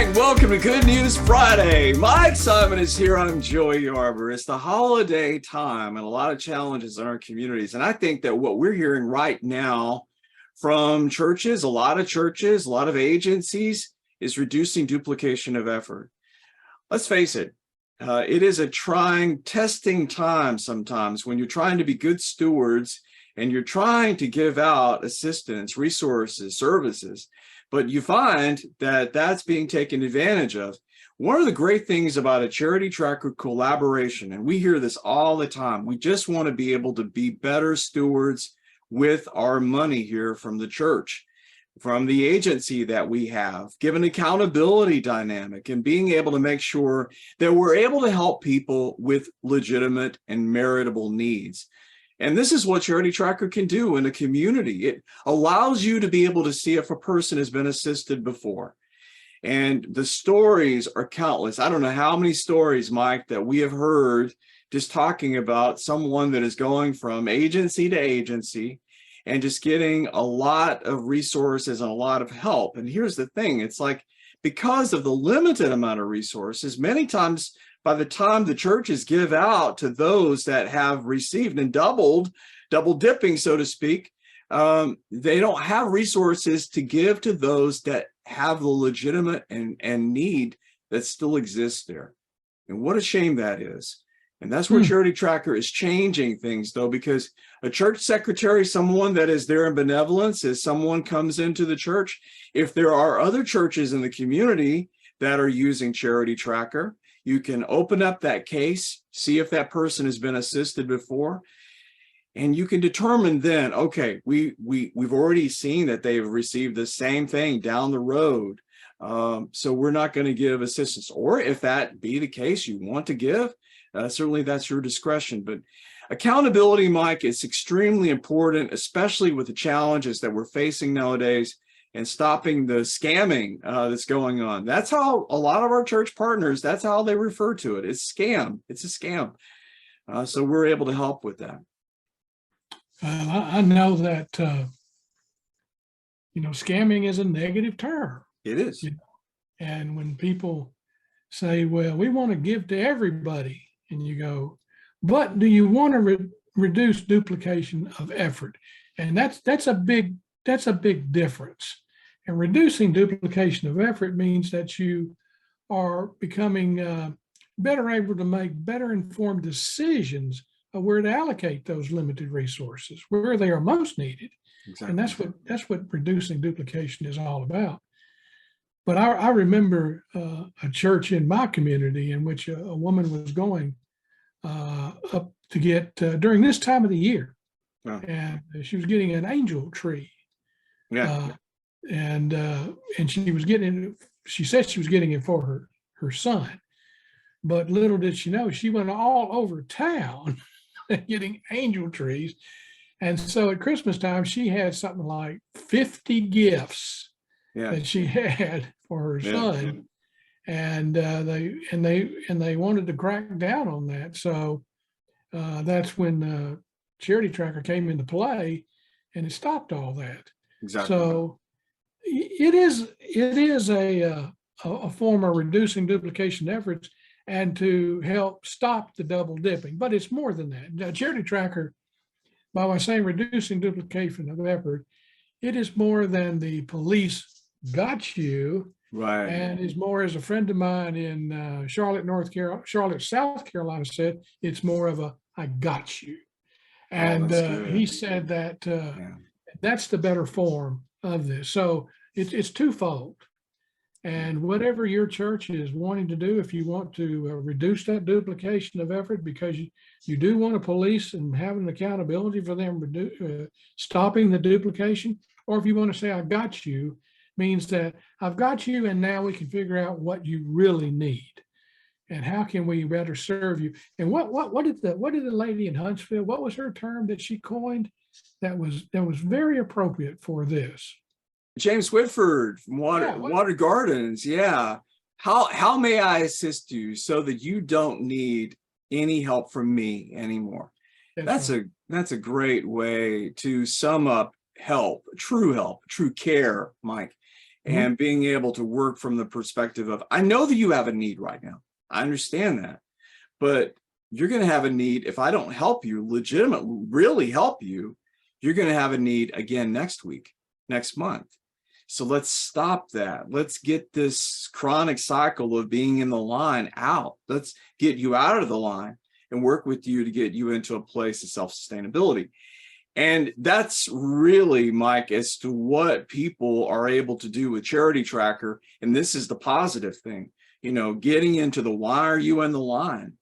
right, welcome to Good News Friday. Mike Simon is here. I'm Joey Yarber. It's the holiday time and a lot of challenges in our communities. And I think that what we're hearing right now from churches, a lot of agencies, is reducing duplication of effort. Let's face it, it is a trying, testing time sometimes when you're trying to be good stewards and you're trying to give out assistance, resources, services, but you find that that's being taken advantage of. One of the great things about a CharityTracker collaboration, and we hear this all the time, we just want to be able to be better stewards with our money here from the church, from the agency that we have, give an accountability dynamic and being able to make sure that we're able to help people with legitimate and meritable needs. And this is what CharityTracker can do in a community. It allows you to be able to see if a person has been assisted before. And the stories are countless. I don't know how many stories, Mike, that we have heard just talking about someone that is going from agency to agency and just getting a lot of resources and a lot of help. And here's the thing, it's like, because of the limited amount of resources, many times by the time the churches give out to those that have received and double dipping, so to speak, they don't have resources to give to those that have the legitimate and need that still exists there. And what a shame that is. And that's where CharityTracker is changing things, though, because a church secretary, someone that is there in benevolence, as someone comes into the church, if there are other churches in the community that are using CharityTracker, you can open up that case, see if that person has been assisted before, and you can determine then, okay, we've already seen that they've received the same thing down the road, so we're not going to give assistance. Or if that be the case, you want to give, certainly that's your discretion. But accountability, Mike, is extremely important, especially with the challenges that we're facing nowadays and stopping the scamming that's going on. That's how a lot of our church partners, that's how they refer to it. It's scam. It's a scam. So we're able to help with that. I know that, scamming is a negative term. It is. And when people say, well, we want to give to everybody, and you go, but do you want to reduce duplication of effort? And that's a big difference. And reducing duplication of effort means that you are becoming better able to make better informed decisions of where to allocate those limited resources, where they are most needed. Exactly. And that's what reducing duplication is all about. But I remember a church in my community in which a woman was going up to get during this time of the year, and she was getting an angel tree. Yeah. And she was getting, she said she was getting it for her son, but little did she know, she went all over town getting angel trees. And so at Christmas time, she had something like 50 gifts that she had for her son. And they wanted to crack down on that. So that's when CharityTracker came into play, and it stopped all that. Exactly. So it is a form of reducing duplication efforts and to help stop the double dipping. But it's more than that. Now, CharityTracker, by saying reducing duplication of effort, it is more than the police got you. Right. And is more, as a friend of mine in Charlotte, South Carolina said, it's more of a I got you. And he said that that's the better form of this. So it's twofold. And whatever your church is wanting to do, if you want to reduce that duplication of effort because you do want to police and have an accountability for them stopping the duplication, or if you want to say I got you, means that I've got you and now we can figure out what you really need and how can we better serve you. And what did the lady in Huntsville, what was her term that she coined that was very appropriate for this? James Whitford from Water Gardens. Yeah. How may I assist you so that you don't need any help from me anymore? That's a great way to sum up help, true care, Mike. and being able to work from the perspective of, I know that you have a need right now. I understand that, but you're going to have a need. If I don't help you, legitimately, really help you, you're going to have a need again next week, next month. So let's stop that. Let's get this chronic cycle of being in the line out. Let's get you out of the line and work with you to get you into a place of self-sustainability. And that's really, Mike, as to what people are able to do with CharityTracker. And this is the positive thing, you know, getting into the why are you in the line?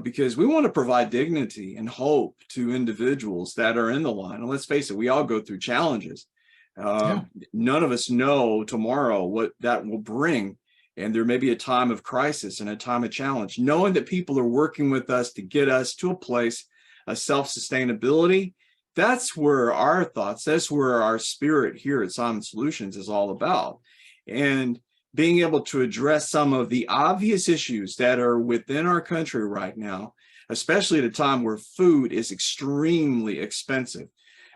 Because we want to provide dignity and hope to individuals that are in the line. And let's face it, we all go through challenges. None of us know tomorrow what that will bring. And there may be a time of crisis and a time of challenge. Knowing that people are working with us to get us to a place of self-sustainability, that's where our thoughts, that's where our spirit here at Simon Solutions is all about. And being able to address some of the obvious issues that are within our country right now, especially at a time where food is extremely expensive.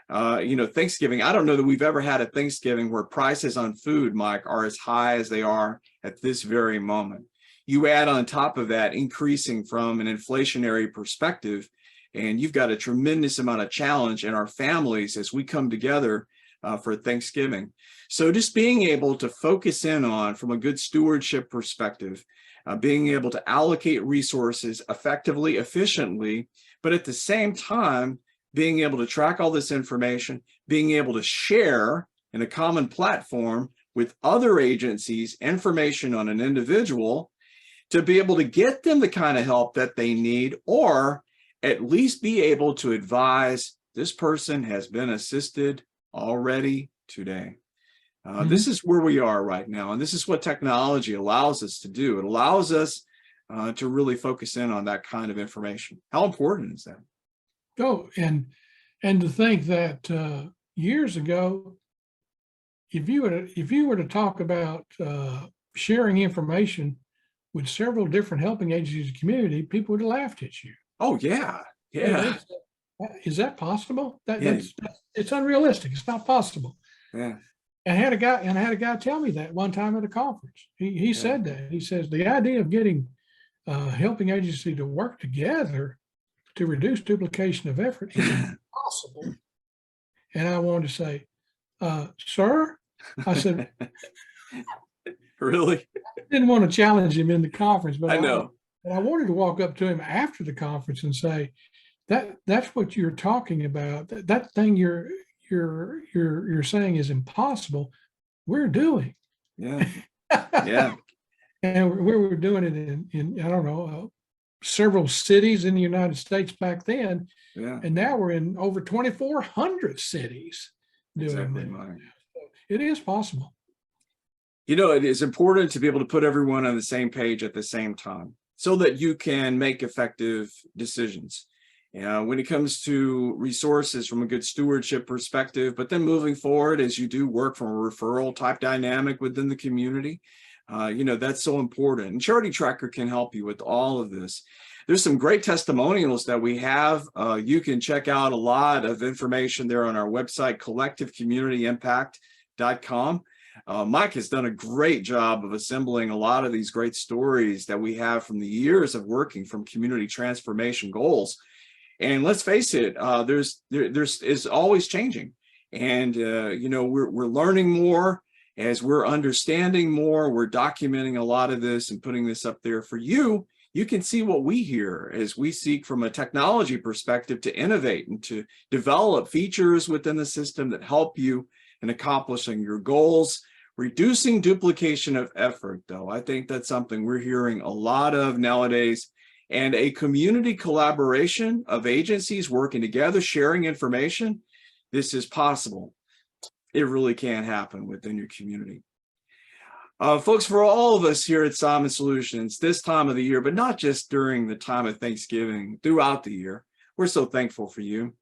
You know, Thanksgiving, I don't know that we've ever had a Thanksgiving where prices on food, Mike, are as high as they are at this very moment. You add on top of that increasing from an inflationary perspective, and you've got a tremendous amount of challenge in our families as we come together for Thanksgiving. So just being able to focus in on, from a good stewardship perspective, being able to allocate resources effectively, efficiently, but at the same time, being able to track all this information, being able to share in a common platform with other agencies information on an individual to be able to get them the kind of help that they need, or at least be able to advise this person has been assisted already today. This is where we are right now, and this is what technology allows us to do. It allows us to really focus in on that kind of information. How important is that? Oh, and to think that years ago, if you were to talk about sharing information with several different helping agencies in the community, people would have laughed at you. Oh yeah, yeah. Is that possible? Yeah. It's unrealistic. It's not possible. Yeah. And I had a guy tell me that one time at a conference. He said that. He says the idea of getting helping agency to work together to reduce duplication of effort is impossible. And I wanted to say, sir, I said, really? I didn't want to challenge him in the conference, but I know. I wanted to walk up to him after the conference and say, that's what you're talking about. That thing you're saying is impossible. We're doing. Yeah. Yeah. And we were doing it in I don't know, several cities in the United States back then. Yeah. And now we're in over 2,400 cities doing Exactly, that. Mike. So it is possible. You know, it is important to be able to put everyone on the same page at the same time so that you can make effective decisions. When it comes to resources from a good stewardship perspective, but then moving forward as you do work from a referral type dynamic within the community, you know, that's so important. And CharityTracker can help you with all of this. There's some great testimonials that we have. You can check out a lot of information there on our website, collectivecommunityimpact.com. Mike has done a great job of assembling a lot of these great stories that we have from the years of working from community transformation goals. And let's face it, there's is always changing, and you know, we're learning more as we're understanding more. We're documenting a lot of this and putting this up there for you. You can see what we hear as we seek from a technology perspective to innovate and to develop features within the system that help you in accomplishing your goals. Reducing duplication of effort, though, I think that's something we're hearing a lot of nowadays. And a community collaboration of agencies working together, sharing information, this is possible. It really can happen within your community. Folks, for all of us here at Simon Solutions, this time of the year, but not just during the time of Thanksgiving, throughout the year, we're so thankful for you.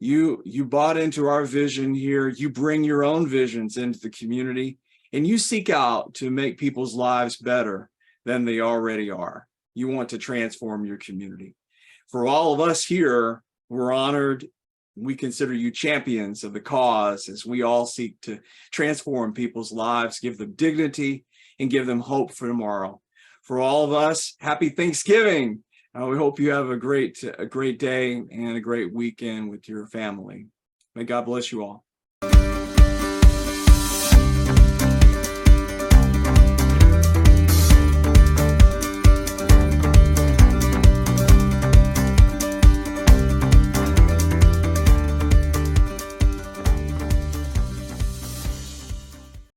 You bought into our vision here. You bring your own visions into the community, and you seek out to make people's lives better than they already are. You want to transform your community. For all of us here, we're honored We consider you champions of the cause as we all seek to transform people's lives, give them dignity, and give them hope for tomorrow. For all of us, happy Thanksgiving. We hope you have a great day and a great weekend with your family. May God bless you all.